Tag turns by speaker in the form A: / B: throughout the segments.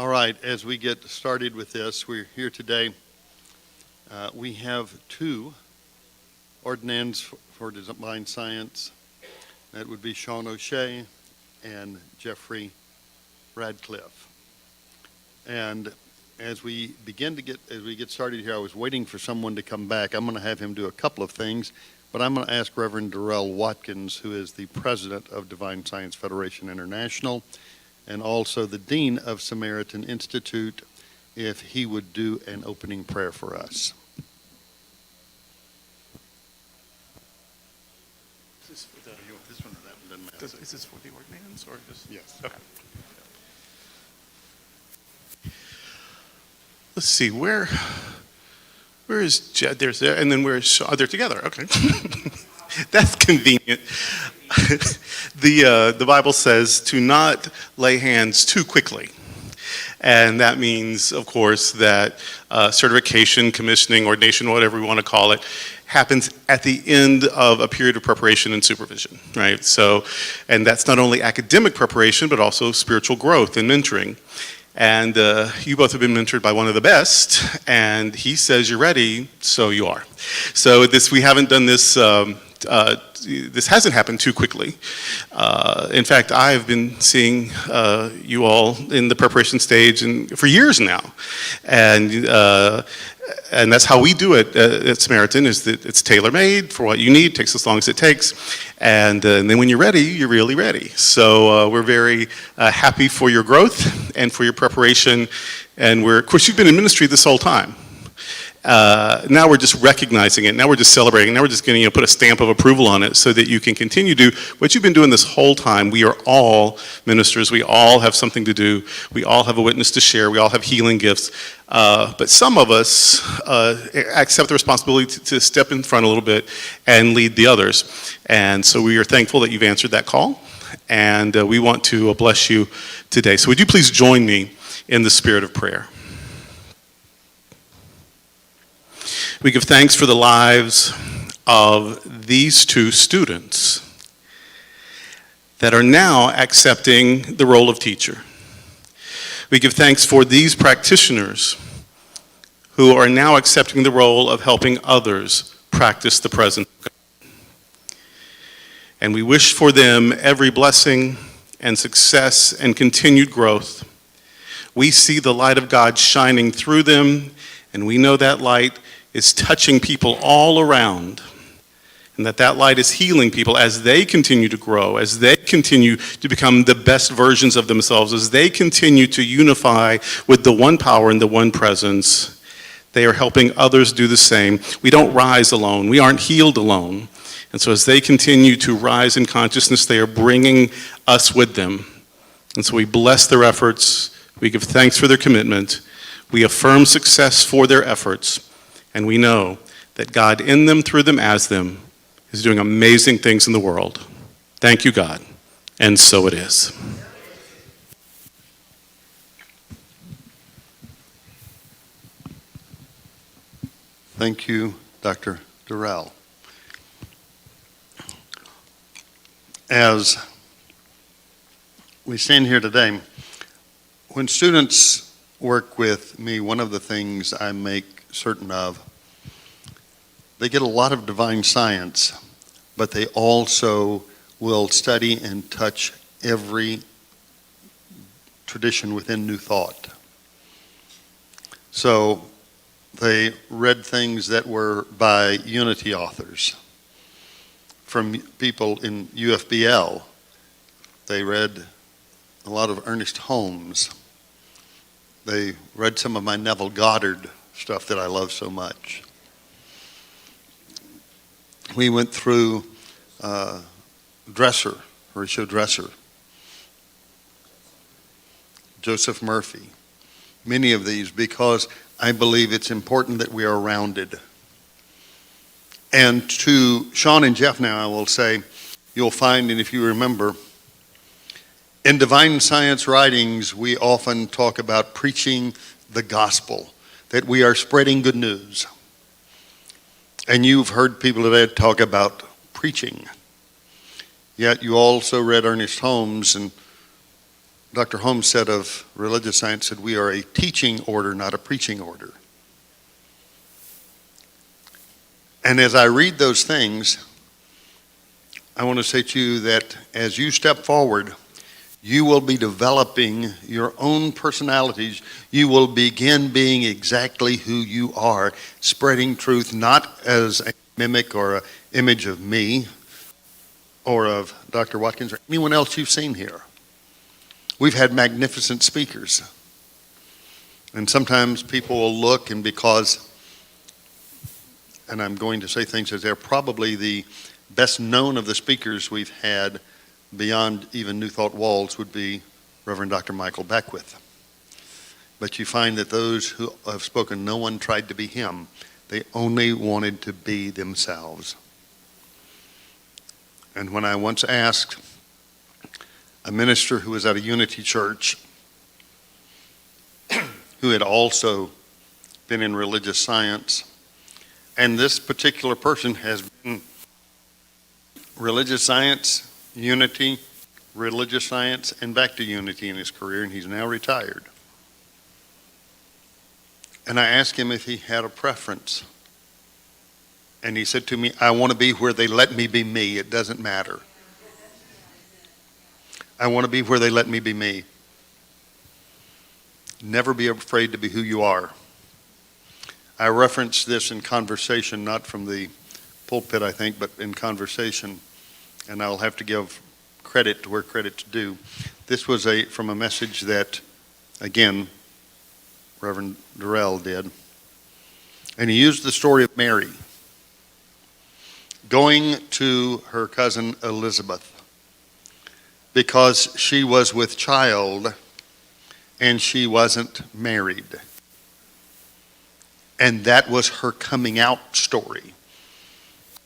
A: All right, as we get started with this, we're here today. We have two ordinands for divine science. That would be Sean O'Shea and Jeffrey Radcliffe. And as we get started here, I was waiting for someone to come back. I'm going to have him do a couple of things, but I'm going to ask Reverend Darrell Watkins, who is the president of Divine Science Federation International, and also the Dean of Samaritan Institute, if he would do an opening prayer for us.
B: Is this for the,
A: This one or that one doesn't matter.
B: is this for the ordinance or just?
A: Yes.
B: Okay. Let's see, where is Jed? There's there, and then where's Shaw? They're together. Okay, that's convenient. The Bible says to not lay hands too quickly. And that means, of course, that certification, commissioning, ordination, whatever we want to call it, happens at the end of a period of preparation and supervision, right? So, and that's not only academic preparation, but also spiritual growth and mentoring. And you both have been mentored by one of the best, and he says you're ready, so you are. So we haven't done this. This hasn't happened too quickly. In fact, I've been seeing you all in the preparation stage for years now, and that's how we do it at Samaritan. Is that it's tailor-made for what you need. Takes as long as it takes, and then when you're ready, you're really ready. So we're very happy for your growth and for your preparation, and of course, you've been in ministry this whole time. Now we're just recognizing it. Now we're just celebrating. Now we're just going to put a stamp of approval on it so that you can continue to do what you've been doing this whole time. We are all ministers. We all have something to do. We all have a witness to share. We all have healing gifts. But some of us accept the responsibility to step in front a little bit and lead the others. And so we are thankful that you've answered that call. And we want to bless you today. So would you please join me in the spirit of prayer? We give thanks for the lives of these two students that are now accepting the role of teacher. We give thanks for these practitioners who are now accepting the role of helping others practice the presence of God. And we wish for them every blessing and success and continued growth. We see the light of God shining through them, and we know that light is touching people all around, and that light is healing people as they continue to grow, as they continue to become the best versions of themselves, as they continue to unify with the one power and the one presence. They are helping others do the same. We don't rise alone. We aren't healed alone. And so as they continue to rise in consciousness, they are bringing us with them. And so we bless their efforts. We give thanks for their commitment. We affirm success for their efforts. And we know that God in them, through them, as them, is doing amazing things in the world. Thank you, God. And so it is.
A: Thank you, Dr. Darrell. As we stand here today, when students work with me, one of the things I make certain of, they get a lot of divine science, but they also will study and touch every tradition within New Thought. So they read things that were by Unity authors. From people in UFBL, they read a lot of Ernest Holmes. They read some of my Neville Goddard stuff that I love so much. We went through Horatio Dresser, Joseph Murphy, many of these, because I believe it's important that we are rounded. And to Sean and Jeff now, I will say, you'll find, and if you remember, in divine science writings, we often talk about preaching the gospel, that we are spreading good news. And you've heard people today talk about preaching. Yet you also read Ernest Holmes, and Dr. Holmes said of religious science that we are a teaching order, not a preaching order. And as I read those things, I want to say to you that as you step forward, you will be developing your own personalities. You will begin being exactly who you are, spreading truth not as a mimic or an image of me or of Dr. Watkins or anyone else you've seen here. We've had magnificent speakers. And sometimes people will look, and because, and I'm going to say things as they're probably the best known of the speakers we've had beyond even New Thought walls would be Reverend Dr. Michael Beckwith. But you find that those who have spoken, no one tried to be him. They only wanted to be themselves. And when I once asked a minister who was at a Unity church, who had also been in religious science, and this particular person has been religious science, Unity, religious science, and back to Unity in his career, and he's now retired. And I asked him if he had a preference. And he said to me, I want to be where they let me be me. It doesn't matter. I want to be where they let me be me. Never be afraid to be who you are. I referenced this in conversation, not from the pulpit, I think, but in conversation, and I'll have to give credit to where credit's due. This was from a message that, again, Reverend Durrell did. And he used the story of Mary going to her cousin Elizabeth because she was with child and she wasn't married. And that was her coming out story.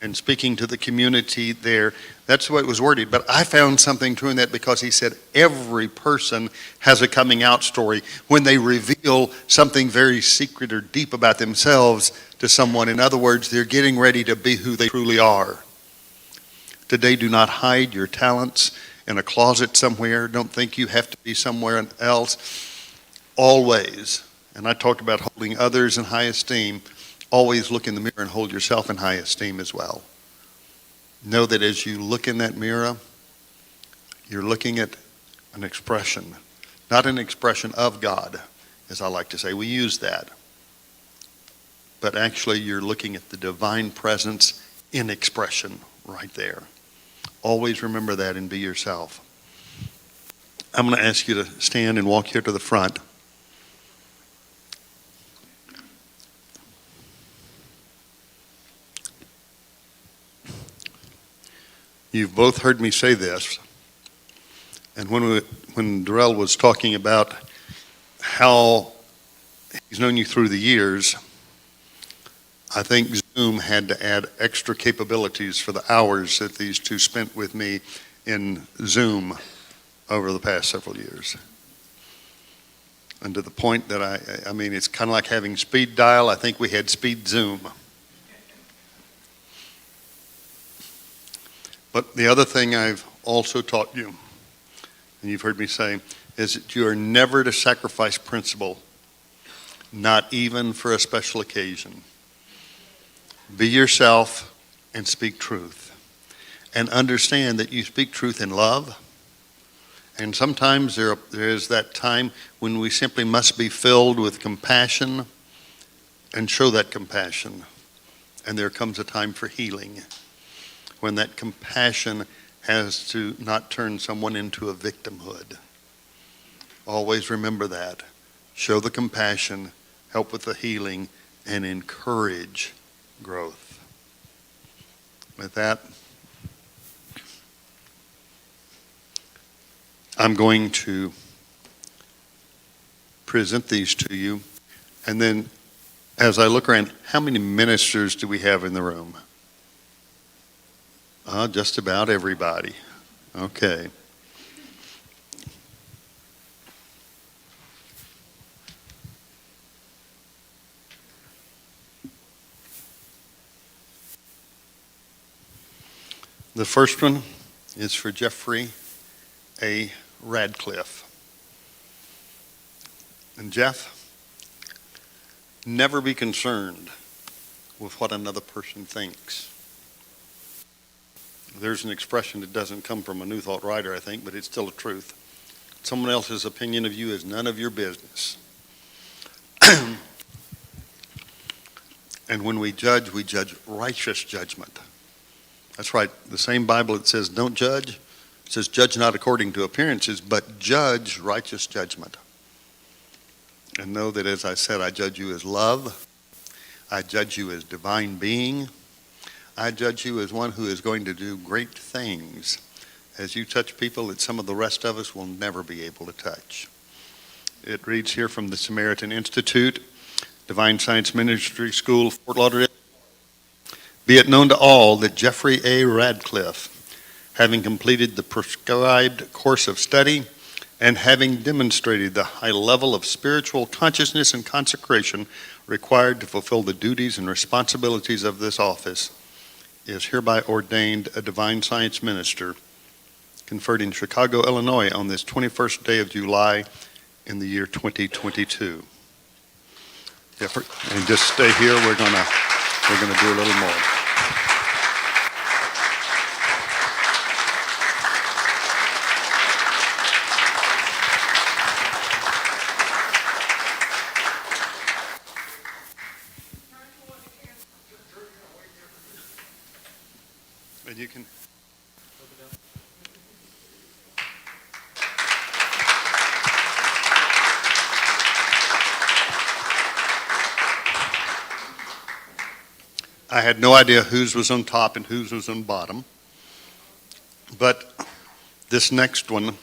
A: And speaking to the community there, that's the way it was worded. But I found something true in that because he said every person has a coming out story when they reveal something very secret or deep about themselves to someone. In other words, they're getting ready to be who they truly are. Today, do not hide your talents in a closet somewhere. Don't think you have to be somewhere else. Always, and I talked about holding others in high esteem, always look in the mirror and hold yourself in high esteem as well. Know that as you look in that mirror, you're looking at an expression, not an expression of God, as I like to say. We use that. But actually, you're looking at the divine presence in expression right there. Always remember that and be yourself. I'm going to ask you to stand and walk here to the front. You've both heard me say this, and when Durrell was talking about how he's known you through the years, I think Zoom had to add extra capabilities for the hours that these two spent with me in Zoom over the past several years. And to the point that I mean, it's kind of like having speed dial. I think we had speed Zoom. But the other thing I've also taught you, and you've heard me say, is that you are never to sacrifice principle, not even for a special occasion. Be yourself and speak truth. And understand that you speak truth in love. And sometimes there is that time when we simply must be filled with compassion and show that compassion. And there comes a time for healing, when that compassion has to not turn someone into a victimhood. Always remember that. Show the compassion, help with the healing, and encourage growth. With that, I'm going to present these to you, and then as I look around, how many ministers do we have in the room? Just about everybody. Okay. The first one is for Jeffrey A. Radcliffe. And Jeff, never be concerned with what another person thinks. There's an expression that doesn't come from a New Thought writer, I think, but it's still a truth. Someone else's opinion of you is none of your business. And when we judge righteous judgment. That's right. The same Bible that says don't judge, it says judge not according to appearances, but judge righteous judgment. And know that, as I said, I judge you as love. I judge you as divine being. I judge you as one who is going to do great things as you touch people that some of the rest of us will never be able to touch. It reads here from the Samaritan Institute, Divine Science Ministry School, Fort Lauderdale. Be it known to all that Jeffrey A. Radcliffe, having completed the prescribed course of study and having demonstrated the high level of spiritual consciousness and consecration required to fulfill the duties and responsibilities of this office, is hereby ordained a Divine Science Minister, conferred in Chicago, Illinois on this 21st day of July in the year 2022. And just stay here, we're gonna do a little more. And you can. I had no idea whose was on top and whose was on bottom. But this next one,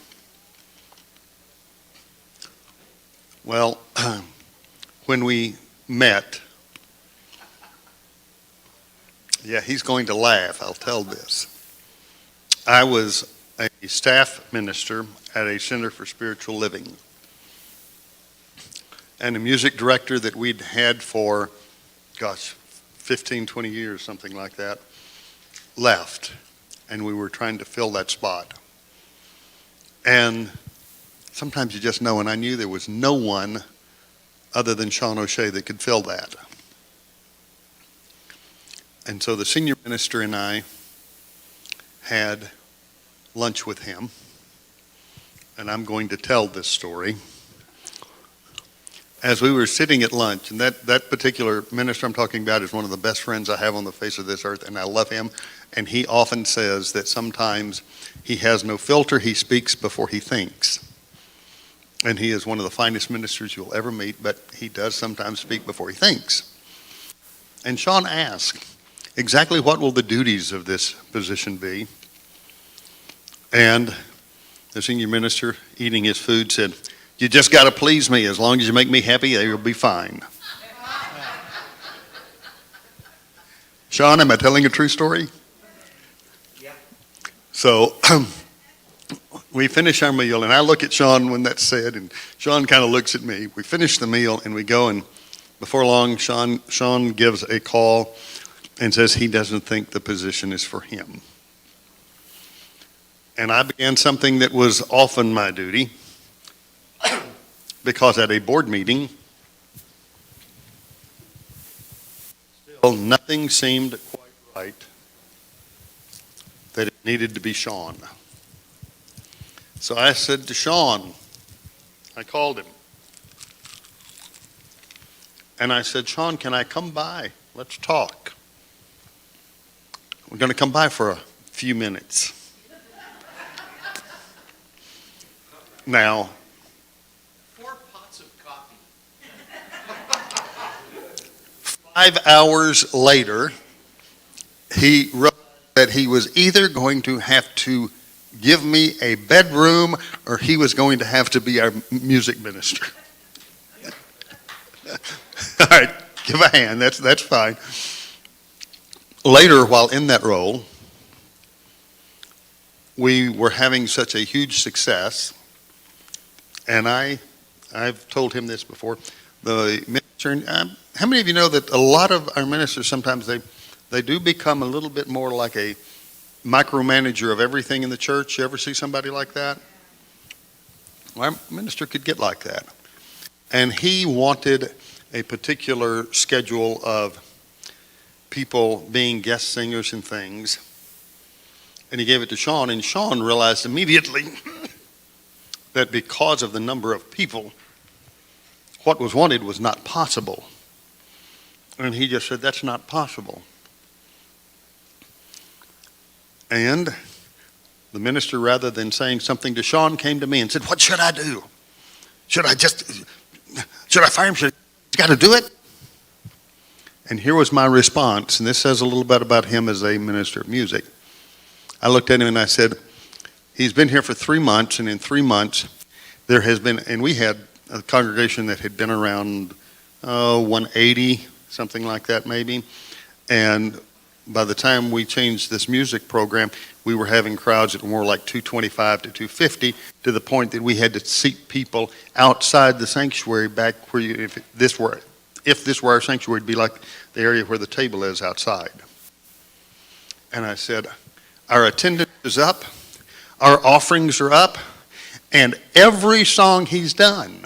A: well, when we met, yeah, he's going to laugh, I'll tell this. I was a staff minister at a Center for Spiritual Living. And a music director that we'd had for, 15, 20 years, something like that, left. And we were trying to fill that spot. And sometimes you just know, and I knew there was no one other than Sean O'Shea that could fill that. And so the senior minister and I had lunch with him, and I'm going to tell this story. As we were sitting at lunch, and that particular minister I'm talking about is one of the best friends I have on the face of this earth, and I love him, and he often says that sometimes he has no filter, he speaks before he thinks. And he is one of the finest ministers you'll ever meet, but he does sometimes speak before he thinks. And Sean asked, exactly what will the duties of this position be? And the senior minister, eating his food, said, you just got to please me. As long as you make me happy, you'll be fine. Sean, am I telling a true story?
C: Yeah.
A: So we finish our meal, and I look at Sean when that's said, and Sean kind of looks at me. We finish the meal, and we go, and before long, Sean gives a call and says he doesn't think the position is for him. And I began something that was often my duty, because at a board meeting, still nothing seemed quite right, that it needed to be Sean. So I said to Sean, I called him, and I said, Sean, can I come by? Let's talk. We're going to come by for a few minutes. Now,
C: 4 pots of coffee.
A: 5 hours later, he wrote that he was either going to have to give me a bedroom or he was going to have to be our music minister. All right, give a hand, that's fine. Later, while in that role, we were having such a huge success, and I've told him this before, the minister, how many of you know that a lot of our ministers sometimes they do become a little bit more like a micromanager of everything in the church? You ever see somebody like that? Well, our minister could get like that. And he wanted a particular schedule of people being guest singers and things. And he gave it to Sean, and Sean realized immediately that because of the number of people, what was wanted was not possible. And he just said, that's not possible. And the minister, rather than saying something to Sean, came to me and said, what should I do? Should I fire him? Should I got to do it? And here was my response, and this says a little bit about him as a minister of music. I looked at him and I said, he's been here for 3 months, and in 3 months there has been, and we had a congregation that had been around 180, something like that maybe, and by the time we changed this music program, we were having crowds that were more like 225 to 250, to the point that we had to seat people outside the sanctuary back where if this were our sanctuary, it'd be like the area where the table is outside. And I said, our attendance is up, our offerings are up, and every song he's done,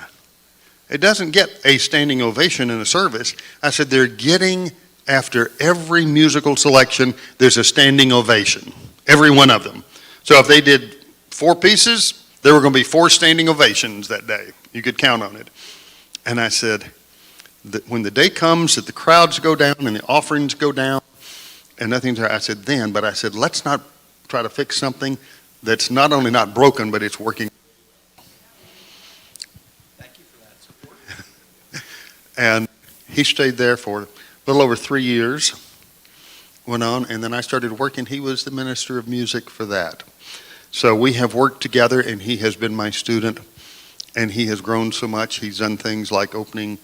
A: it doesn't get a standing ovation in a service. I said, they're getting, after every musical selection, there's a standing ovation, every one of them. So if they did 4 pieces, there were going to be 4 standing ovations that day. You could count on it. And I said, that when the day comes that the crowds go down and the offerings go down and nothing's there, I said then, but I said, let's not try to fix something that's not only not broken, but it's working.
C: Thank you for that support.
A: And he stayed there for a little over 3 years, went on, and then I started working. He was the minister of music for that. So we have worked together, and he has been my student, and he has grown so much. He's done things like doing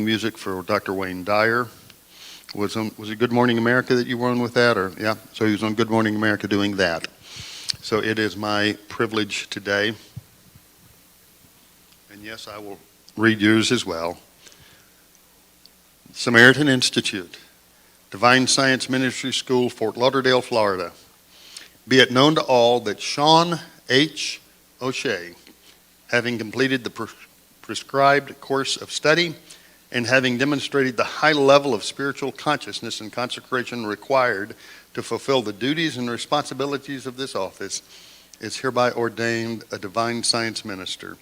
A: music for Dr. Wayne Dyer. Was it Good Morning America that you were on with that? Or yeah, so he was on Good Morning America doing that. So it is my privilege today, and yes, I will read yours as well. Samaritan Institute, Divine Science Ministry School, Fort Lauderdale, Florida. Be it known to all that Sean H. O'Shea, having completed the prescribed course of study and having demonstrated the high level of spiritual consciousness and consecration required to fulfill the duties and responsibilities of this office, is hereby ordained a Divine Science Minister,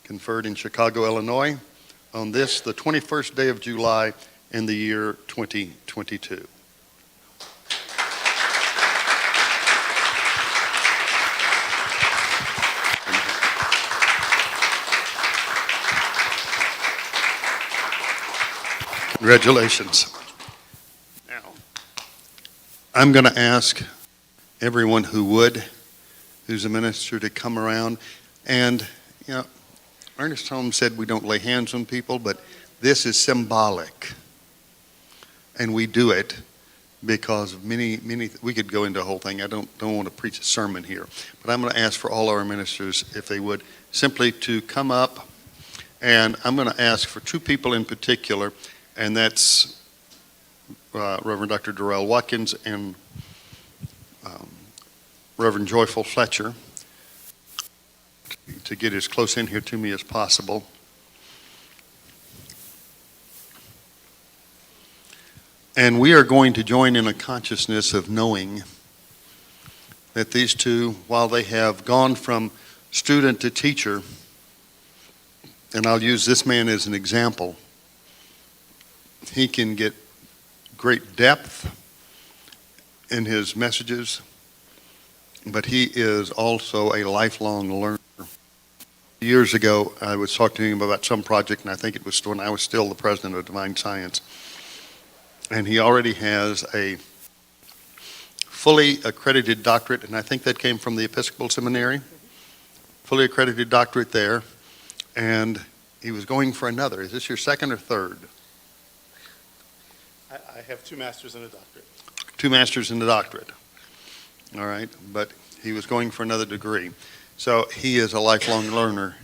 A: conferred in Chicago, Illinois, on this, the 21st day of July in the year 2022. Congratulations. Now, I'm going to ask everyone who's a minister, to come around. And, Ernest Holmes said we don't lay hands on people, but this is symbolic. And we do it because of many, we could go into a whole thing. I don't want to preach a sermon here. But I'm going to ask for all our ministers, if they would, simply to come up. And I'm going to ask for 2 people in particular, and that's Reverend Dr. Darrell Watkins and Reverend Joyful Fletcher, to get as close in here to me as possible. And we are going to join in a consciousness of knowing that these 2, while they have gone from student to teacher, and I'll use this man as an example, he can get great depth in his messages, but he is also a lifelong learner. Years ago, I was talking to him about some project, and I think it was when I was still the president of Divine Science. And he already has a fully accredited doctorate, and I think that came from the Episcopal Seminary, fully accredited doctorate there, and he was going for another. Is this your second or third?
B: I have 2 masters and a doctorate.
A: 2 masters and a doctorate. All right, but he was going for another degree. So he is a lifelong learner.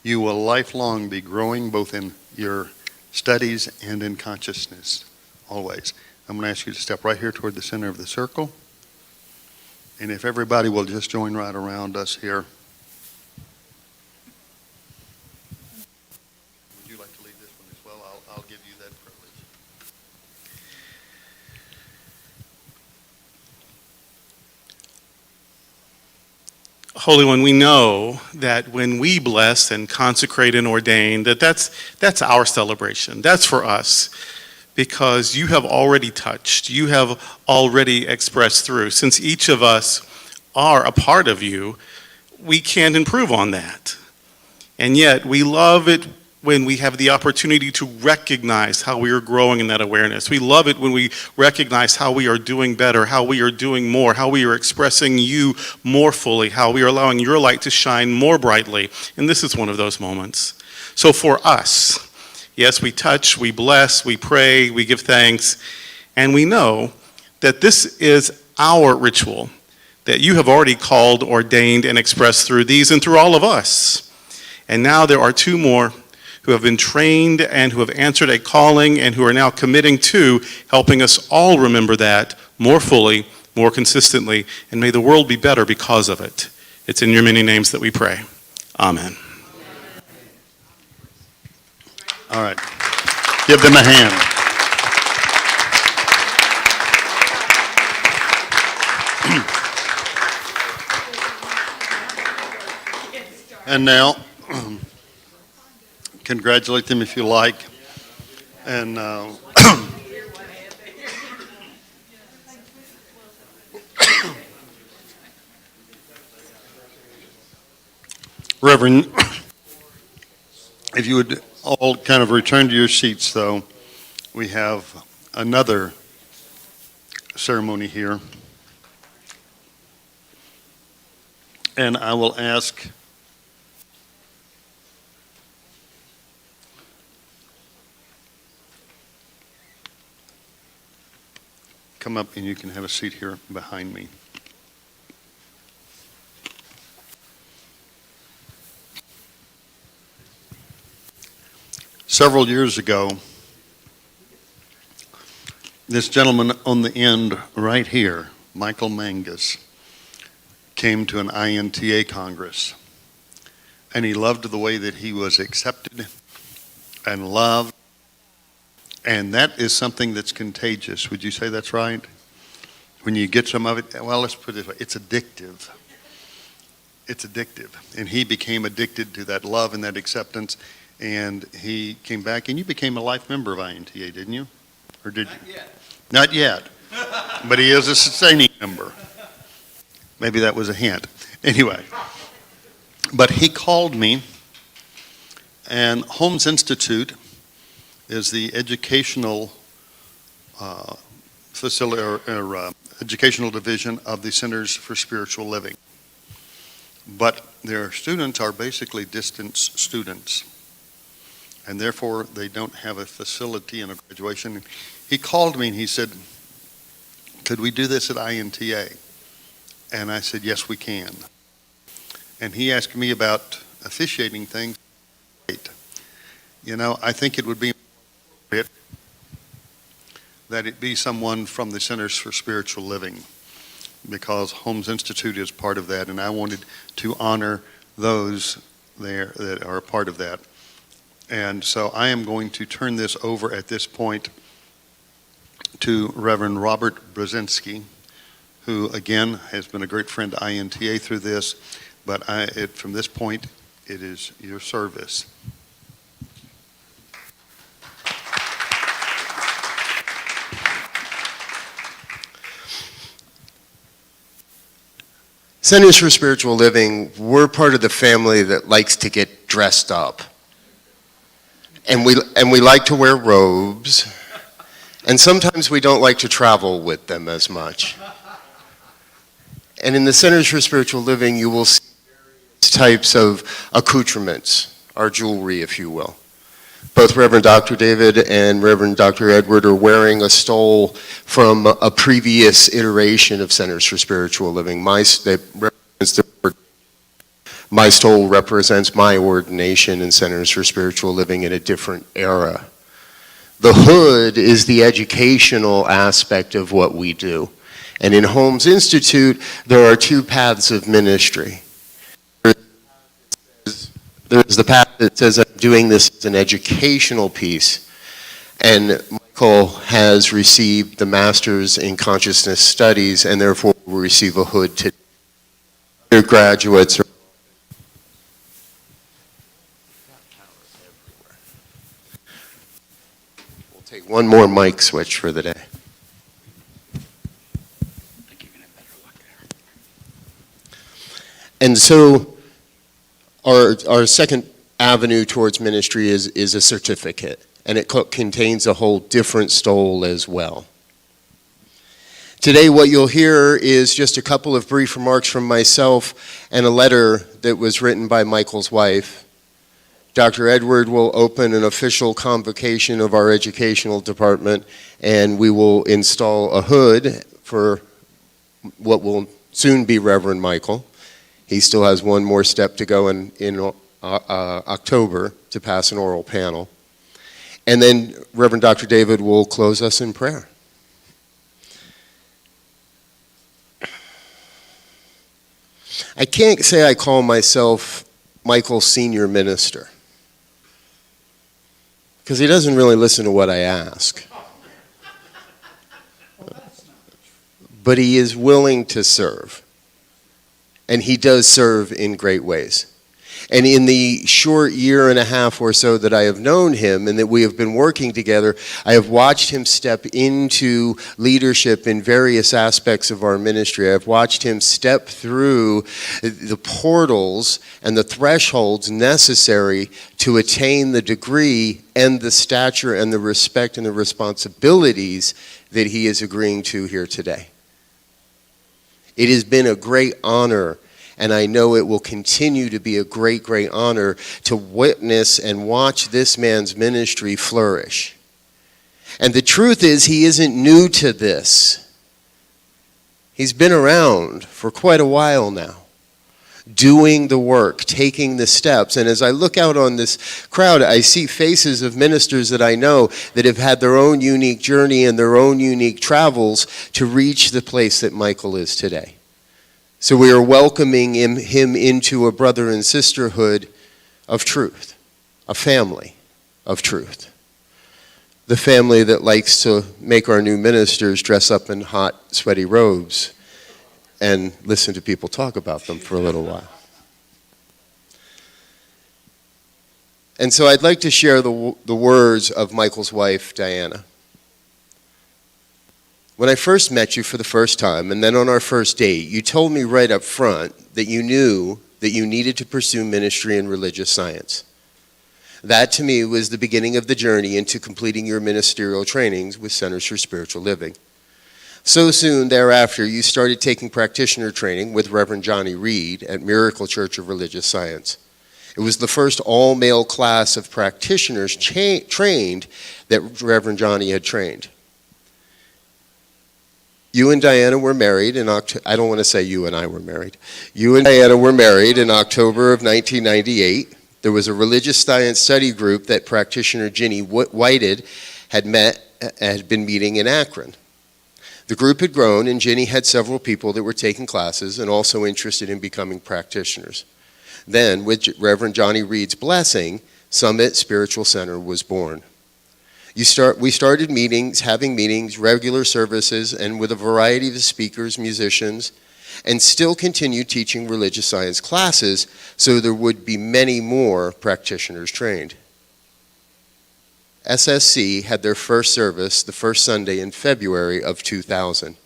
A: You will lifelong be growing both in your studies and in consciousness, always. I'm going to ask you to step right here toward the center of the circle. And if everybody will just join right around us here.
B: Holy One, we know that when we bless and consecrate and ordain, that's our celebration. That's for us, because you have already touched, you have already expressed through. Since each of us are a part of you, we can't improve on that. And yet, we love it when we have the opportunity to recognize how we are growing in that awareness. We love it when we recognize how we are doing better, how we are doing more, how we are expressing you more fully, how we are allowing your light to shine more brightly. And this is one of those moments. So for us, yes, we touch, we bless, we pray, we give thanks, and we know that this is our ritual that you have already called, ordained, and expressed through these and through all of us. And now there are two more who have been trained and who have answered a calling and who are now committing to helping us all remember that more fully, more consistently, and may the world be better because of it. It's in your many names that we pray. Amen.
A: All right. Give them a hand. And now, congratulate them if you like. And Reverend, if you would all kind of return to your seats, though, we have another ceremony here. And I will ask come up and you can have a seat here behind me. Several years ago, this gentleman on the end right here, Michael Mangus, came to an INTA Congress. And he loved the way that he was accepted and loved. And that is something that's contagious. Would you say that's right? When you get some of it, well, let's put it this way, it's addictive. It's addictive. And he became addicted to that love and that acceptance. And he came back, and you became a life member of INTA, didn't you? Or did you? Not yet. But he is a sustaining member. Maybe that was a hint. Anyway. But he called me, and Holmes Institute is the educational facility or educational division of the Centers for Spiritual Living. But their students are basically distance students, and therefore they don't have a facility and a graduation. He called me and he said, could we do this at INTA? And I said, yes, we can. And he asked me about officiating things. You know, I think it would be appropriate that it be someone from the Centers for Spiritual Living, because Holmes Institute is part of that, and I wanted to honor those there that are a part of that. And so I am going to turn this over at this point to Reverend Robert Brzezinski, who again has been a great friend to INTA through this, but from this point, it is your service.
D: Centers for Spiritual Living, we're part of the family that likes to get dressed up. And we like to wear robes, and sometimes we don't like to travel with them as much. And in the Centers for Spiritual Living, you will see various types of accoutrements, our jewelry, if you will. Both Reverend Dr. David and Reverend Dr. Edward are wearing a stole from a previous iteration of Centers for Spiritual Living. My stole represents my ordination in Centers for Spiritual Living in a different era. The hood is the educational aspect of what we do. And in Holmes Institute, there are two paths of ministry. There's the path that says I'm doing this as an educational piece, and Michael has received the Master's in Consciousness Studies and therefore will receive a hood today. Your graduates are We'll take one more mic switch for the day. And so our second avenue towards ministry is a certificate, and it contains a whole different stole as well. Today what you'll hear is just a couple of brief remarks from myself and a letter that was written by Michael's wife. Dr. Edward will open an official convocation of our educational department, and we will install a hood for what will soon be Reverend Michael. He still has one more step to go in October to pass an oral panel. And then Reverend Dr. David will close us in prayer. I can't say I call myself Michael's senior minister, because he doesn't really listen to what I ask. But he is willing to serve. And he does serve in great ways. And in the short year and a half or so that I have known him and that we have been working together, I have watched him step into leadership in various aspects of our ministry. I've watched him step through the portals and the thresholds necessary to attain the degree and the stature and the respect and the responsibilities that he is agreeing to here today. It has been a great honor, and I know it will continue to be a great, great honor to witness and watch this man's ministry flourish. And the truth is, he isn't new to this. He's been around for quite a while now, doing the work, taking the steps. And as I look out on this crowd, I see faces of ministers that I know that have had their own unique journey and their own unique travels to reach the place that Michael is today. So we are welcoming him into a brother and sisterhood of truth, a family of truth. The family that likes to make our new ministers dress up in hot, sweaty robes and listen to people talk about them for a little while. And so I'd like to share the words of Michael's wife, Diana. When I first met you for the first time, and then on our first date, you told me right up front that you knew that you needed to pursue ministry and religious science. That to me was the beginning of the journey into completing your ministerial trainings with Centers for Spiritual Living. So soon thereafter, you started taking practitioner training with Reverend Johnny Reed at Miracle Church of Religious Science. It was the first all-male class of practitioners trained that Reverend Johnny had trained. You and Diana were married in October. I don't want to say you and I were married. You and Diana were married in October of 1998. There was a religious science study group that practitioner Ginny Whited had been meeting in Akron. The group had grown, and Ginny had several people that were taking classes and also interested in becoming practitioners. Then, with Reverend Johnny Reed's blessing, Summit Spiritual Center was born. We started having meetings, regular services, and with a variety of speakers, musicians, and still continued teaching religious science classes, so there would be many more practitioners trained. SSC had their first service the first Sunday in February of 2000.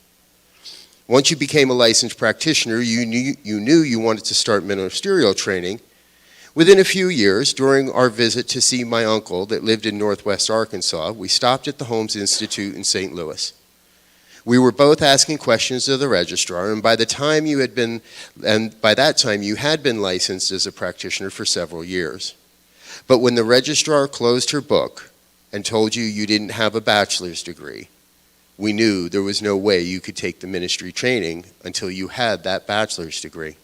D: Once you became a licensed practitioner, you knew you wanted to start ministerial training. Within a few years, during our visit to see my uncle that lived in Northwest Arkansas, we stopped at the Holmes Institute in St. Louis. We were both asking questions of the registrar, and by that time you had been licensed as a practitioner for several years. But when the registrar closed her book and told you didn't have a bachelor's degree, we knew there was no way you could take the ministry training until you had that bachelor's degree.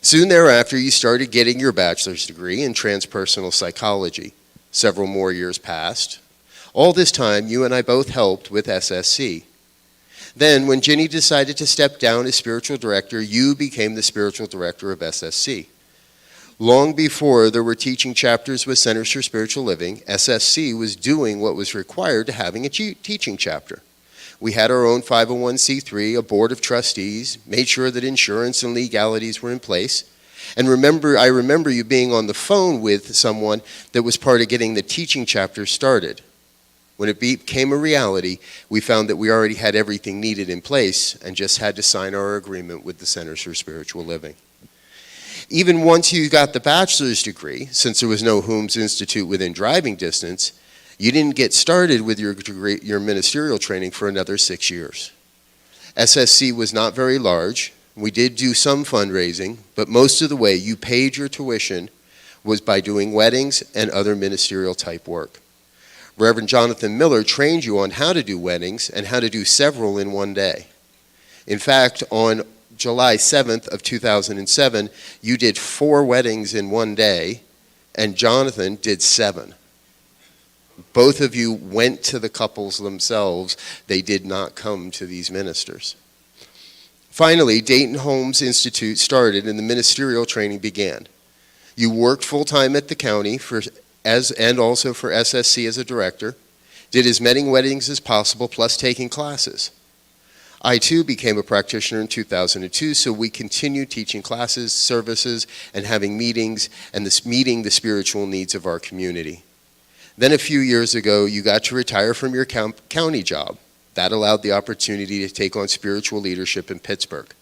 D: Soon thereafter, you started getting your bachelor's degree in transpersonal psychology. Several more years passed. All this time, you and I both helped with SSC. Then, when Ginny decided to step down as spiritual director, you became the spiritual director of SSC. Long before there were teaching chapters with Centers for Spiritual Living, SSC was doing what was required to having a teaching chapter. We had our own 501c3, a board of trustees, made sure that insurance and legalities were in place. And I remember you being on the phone with someone that was part of getting the teaching chapter started. When it became a reality, we found that we already had everything needed in place and just had to sign our agreement with the Centers for Spiritual Living. Even once you got the bachelor's degree, since there was no Holmes Institute within driving distance, you didn't get started with your ministerial training for another 6 years. SSC was not very large. We did do some fundraising, but most of the way you paid your tuition was by doing weddings and other ministerial type work. Reverend Jonathan Miller trained you on how to do weddings and how to do several in one day. In fact, on July 7th of 2007, you did 4 weddings in one day, and Jonathan did 7. Both of you went to the couples themselves. They did not come to these ministers. Finally, Dayton Holmes Institute started and the ministerial training began. You worked full-time at the county and also for SSC as a director, did as many weddings as possible, plus taking classes. I too became a practitioner in 2002, so we continued teaching classes, services, and having meetings, and meeting the spiritual needs of our community. Then a few years ago, you got to retire from your county job. That allowed the opportunity to take on spiritual leadership in Pittsburgh.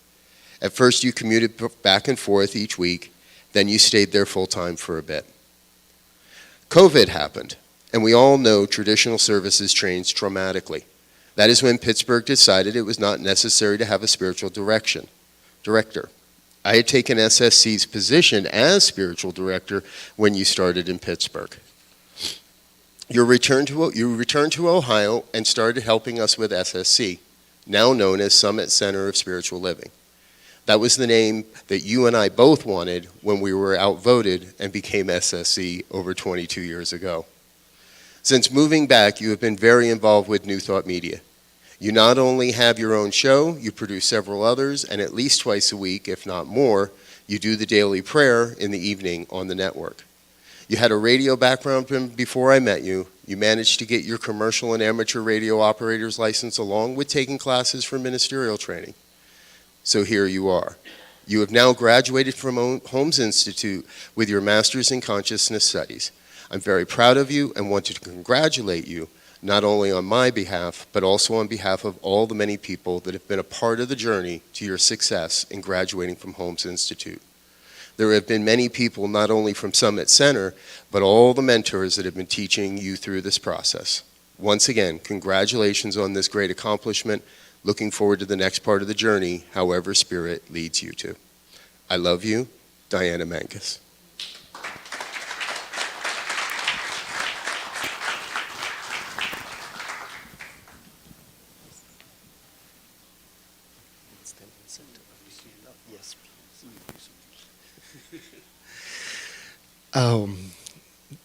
D: At first, you commuted back and forth each week, then you stayed there full-time for a bit. COVID happened, and we all know traditional services changed dramatically. That is when Pittsburgh decided it was not necessary to have a spiritual director. I had taken SSC's position as spiritual director when you started in Pittsburgh. You returned to Ohio and started helping us with SSC, now known as Summit Center of Spiritual Living. That was the name that you and I both wanted when we were outvoted and became SSC over 22 years ago. Since moving back, you have been very involved with New Thought Media. You not only have your own show, you produce several others, and at least twice a week, if not more, you do the daily prayer in the evening on the network. You had a radio background before I met you. You managed to get your commercial and amateur radio operator's license along with taking classes for ministerial training. So here you are. You have now graduated from Holmes Institute with your Master's in Consciousness Studies. I'm very proud of you and want to congratulate you, not only on my behalf, but also on behalf of all the many people that have been a part of the journey to your success in graduating from Holmes Institute. There have been many people, not only from Summit Center, but all the mentors that have been teaching you through this process. Once again, congratulations on this great accomplishment. Looking forward to the next part of the journey, however Spirit leads you to. I love you, Diana Mankus.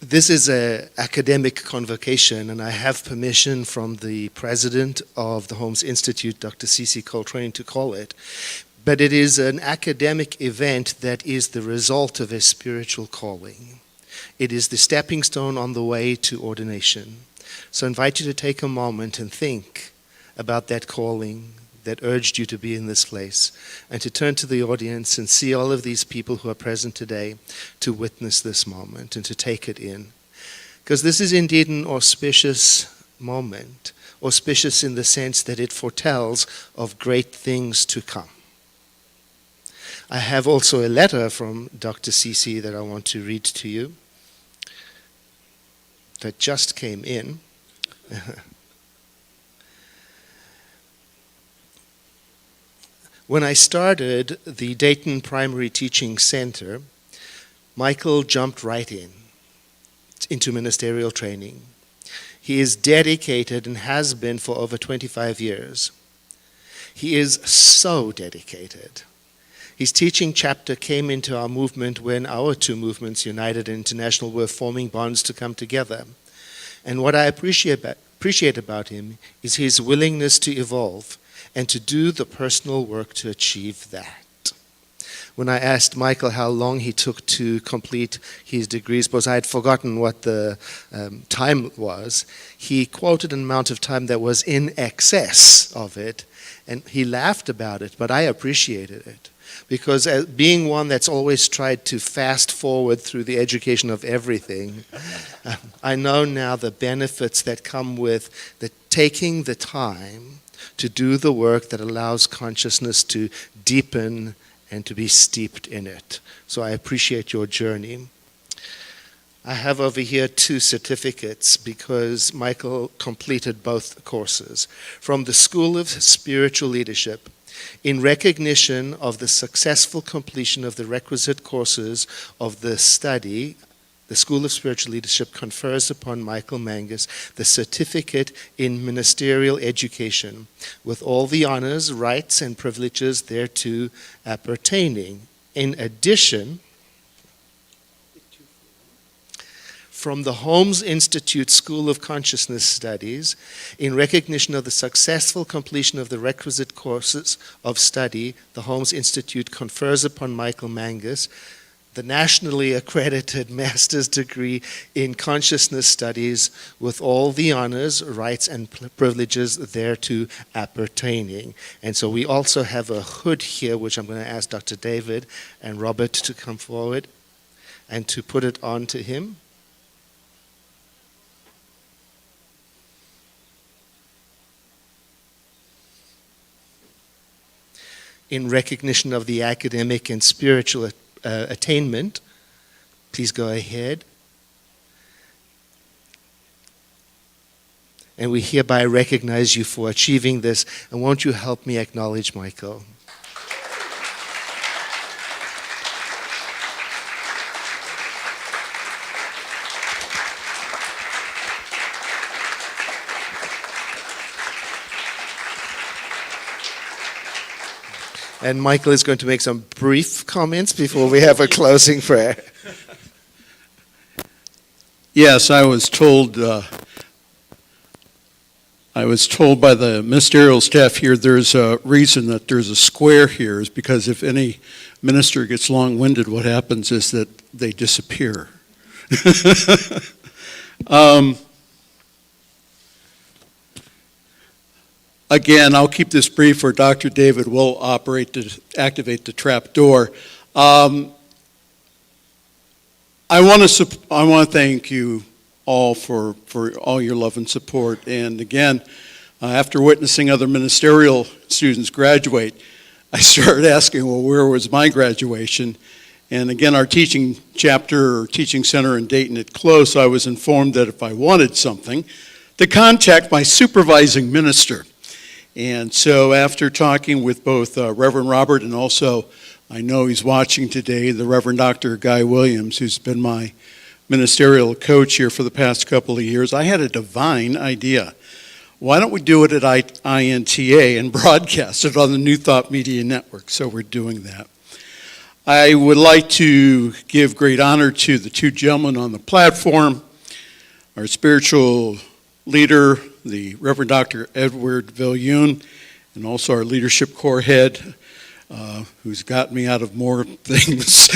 E: This is an academic convocation, and I have permission from the president of the Holmes Institute, Dr. C.C. Coltrane, to call it. But it is an academic event that is the result of a spiritual calling. It is the stepping stone on the way to ordination. So I invite you to take a moment and think about that calling that urged you to be in this place, and to turn to the audience and see all of these people who are present today to witness this moment and to take it in. Because this is indeed an auspicious moment, auspicious in the sense that it foretells of great things to come. I have also a letter from Dr. C.C. that I want to read to you that just came in. When I started the Dayton Primary Teaching Center, Michael jumped right into ministerial training. He is dedicated and has been for over 25 years. He is so dedicated. His teaching chapter came into our movement when our two movements, United and International, were forming bonds to come together. And what I appreciate about him is his willingness to evolve and to do the personal work to achieve that. when I asked Michael how long he took to complete his degrees, because I had forgotten what the time was, he quoted an amount of time that was in excess of it, and he laughed about it, but I appreciated it. Because as being one that's always tried to fast forward through the education of everything, I know now the benefits that come with taking the time to do the work that allows consciousness to deepen and to be steeped in it. So I appreciate your journey. I have over here 2 certificates because Michael completed both courses. From the School of Spiritual Leadership, in recognition of the successful completion of the requisite courses of the study, the School of Spiritual Leadership confers upon Michael Mangus the Certificate in Ministerial Education, with all the honors, rights, and privileges thereto appertaining. In addition, from the Holmes Institute School of Consciousness Studies, in recognition of the successful completion of the requisite courses of study, the Holmes Institute confers upon Michael Mangus the nationally accredited master's degree in consciousness studies with all the honors, rights, and privileges thereto appertaining. And so we also have a hood here, which I'm going to ask Dr. David and Robert to come forward and to put it on to him. In recognition of the academic and spiritual attainment, please go ahead. And we hereby recognize you for achieving this. And won't you help me acknowledge Michael? And Michael is going to make some brief comments before we have a closing prayer.
F: Yes, I was told by the ministerial staff here there's a reason that there's a square here is because if any minister gets long-winded, what happens is that they disappear. Again, I'll keep this brief, or Dr. David will activate the trap door. I want to thank you all for all your love and support. And again, after witnessing other ministerial students graduate, I started asking, well, where was my graduation? And again, our teaching chapter or teaching center in Dayton had closed, so I was informed that if I wanted something, to contact my supervising minister. And so after talking with both Reverend Robert and also, I know he's watching today, the Reverend Dr. Guy Williams, who's been my ministerial coach here for the past couple of years, I had a divine idea. Why don't we do it at INTA and broadcast it on the New Thought Media Network? So we're doing that. I would like to give great honor to the 2 gentlemen on the platform, our spiritual leader, the Reverend Dr. Edward Viljoen, and also our leadership corps head, who's gotten me out of more things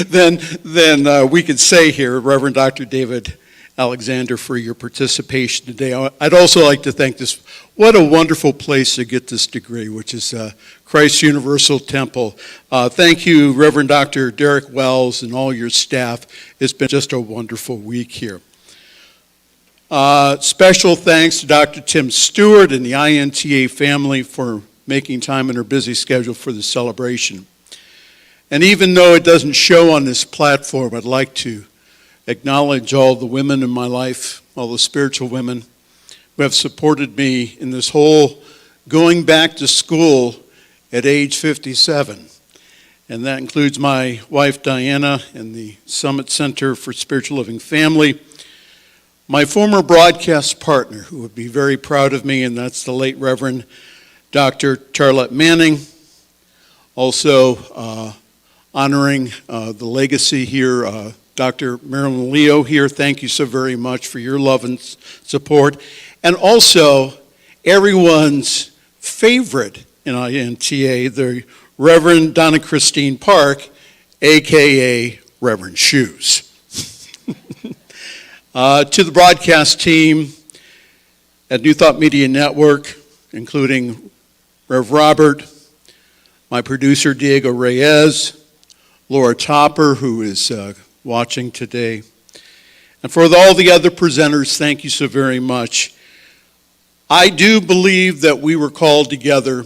F: than we could say here, Reverend Dr. David Alexander, for your participation today. I'd also like to thank this, what a wonderful place to get this degree, which is Christ Universal Temple. Thank you, Reverend Dr. Derek Wells and all your staff. It's been just a wonderful week here. Special thanks to Dr. Tim Stewart and the INTA family for making time in her busy schedule for the celebration. And even though it doesn't show on this platform, I'd like to acknowledge all the women in my life, all the spiritual women who have supported me in this whole going back to school at age 57. And that includes my wife, Diana, and the Summit Center for Spiritual Living Family. My former broadcast partner, who would be very proud of me, and that's the late Reverend Dr. Charlotte Manning. Also honoring the legacy here, Dr. Marilyn Leo here. Thank you so very much for your love and support. And also everyone's favorite in INTA, the Reverend Donna Christine Park, AKA Reverend Shoes. To the broadcast team at New Thought Media Network, including Rev. Robert, my producer Diego Reyes, Laura Topper, who is watching today, and for all the other presenters, thank you so very much. I do believe that we were called together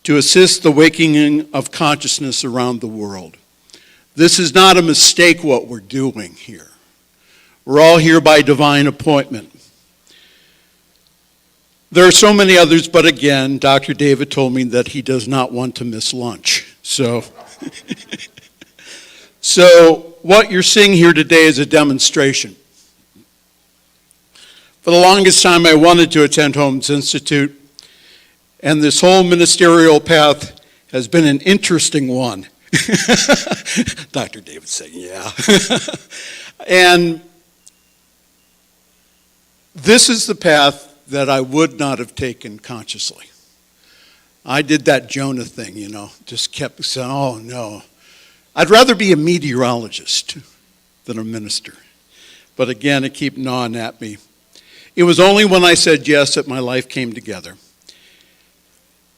F: to assist the waking of consciousness around the world. This is not a mistake what we're doing here. We're all here by divine appointment. There are so many others, but again, Dr. David told me that he does not want to miss lunch. So what you're seeing here today is a demonstration. For the longest time, I wanted to attend Holmes Institute, and this whole ministerial path has been an interesting one. Dr. David saying, yeah. And this is the path that I would not have taken consciously. I did that Jonah thing, just kept saying, oh no. I'd rather be a meteorologist than a minister. But again, it kept gnawing at me. It was only when I said yes that my life came together.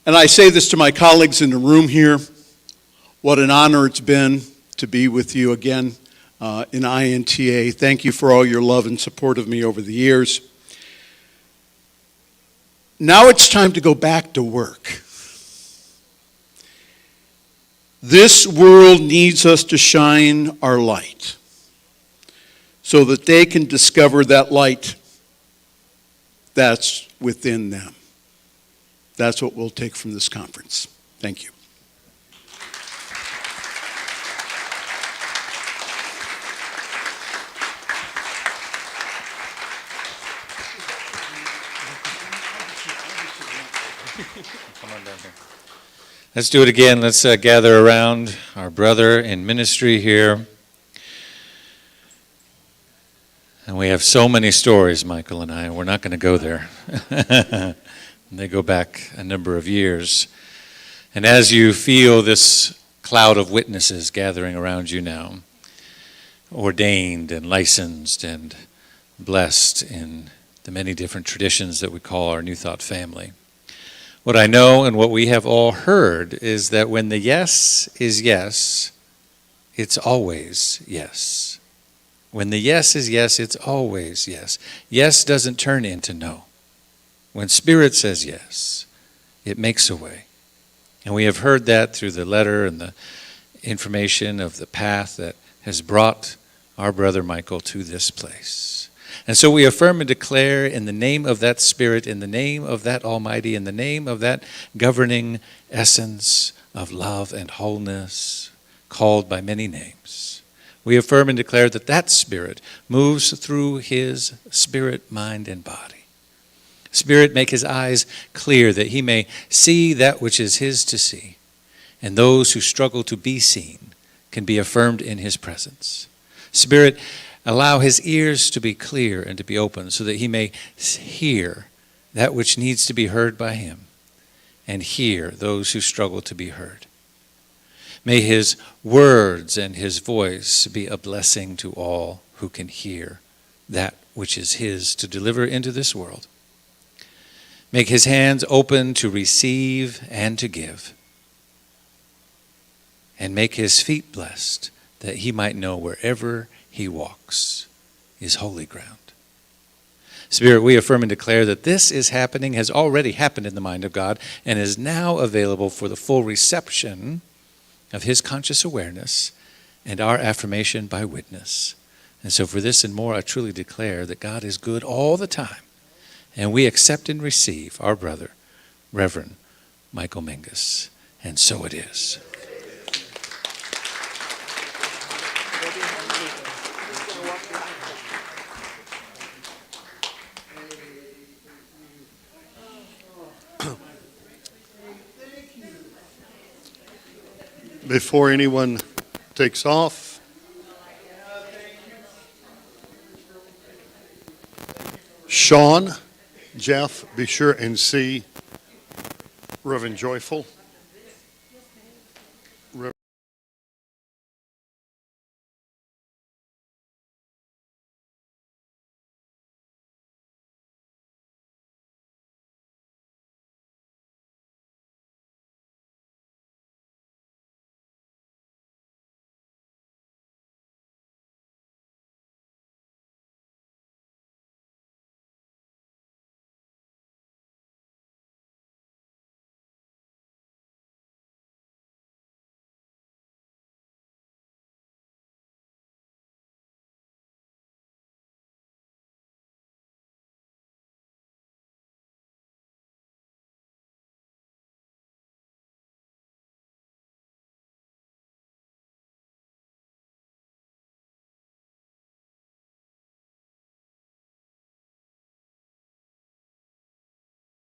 F: And I say this to my colleagues in the room here, what an honor it's been to be with you again in INTA. Thank you for all your love and support of me over the years. Now it's time to go back to work. This world needs us to shine our light so that they can discover that light that's within them. That's what we'll take from this conference. Thank you.
G: Come on down here. Let's do it again. Let's gather around our brother in ministry here. And we have so many stories, Michael and I. We're not going to go there. They go back a number of years. And as you feel this cloud of witnesses gathering around you now, ordained and licensed and blessed in the many different traditions that we call our New Thought family, what I know and what we have all heard is that when the yes is yes, it's always yes. When the yes is yes, it's always yes. Yes doesn't turn into no. When Spirit says yes, it makes a way. And we have heard that through the letter and the information of the path that has brought our brother Michael to this place. And so we affirm and declare in the name of that Spirit, in the name of that Almighty, in the name of that governing essence of love and wholeness, called by many names. We affirm and declare that that Spirit moves through his spirit, mind, and body. Spirit, make his eyes clear that he may see that which is his to see, and those who struggle to be seen can be affirmed in his presence. Spirit, allow his ears to be clear and to be open so that he may hear that which needs to be heard by him and hear those who struggle to be heard. May his words and his voice be a blessing to all who can hear that which is his to deliver into this world. Make his hands open to receive and to give. And make his feet blessed that he might know wherever he walks is holy ground. Spirit, we affirm and declare that this is happening, has already happened in the mind of God, and is now available for the full reception of his conscious awareness and our affirmation by witness. And so for this and more, I truly declare that God is good all the time, and we accept and receive our brother, Reverend Michael Mingus. And so it is.
A: Before anyone takes off, Sean, Jeff, be sure and see Reverend Joyful.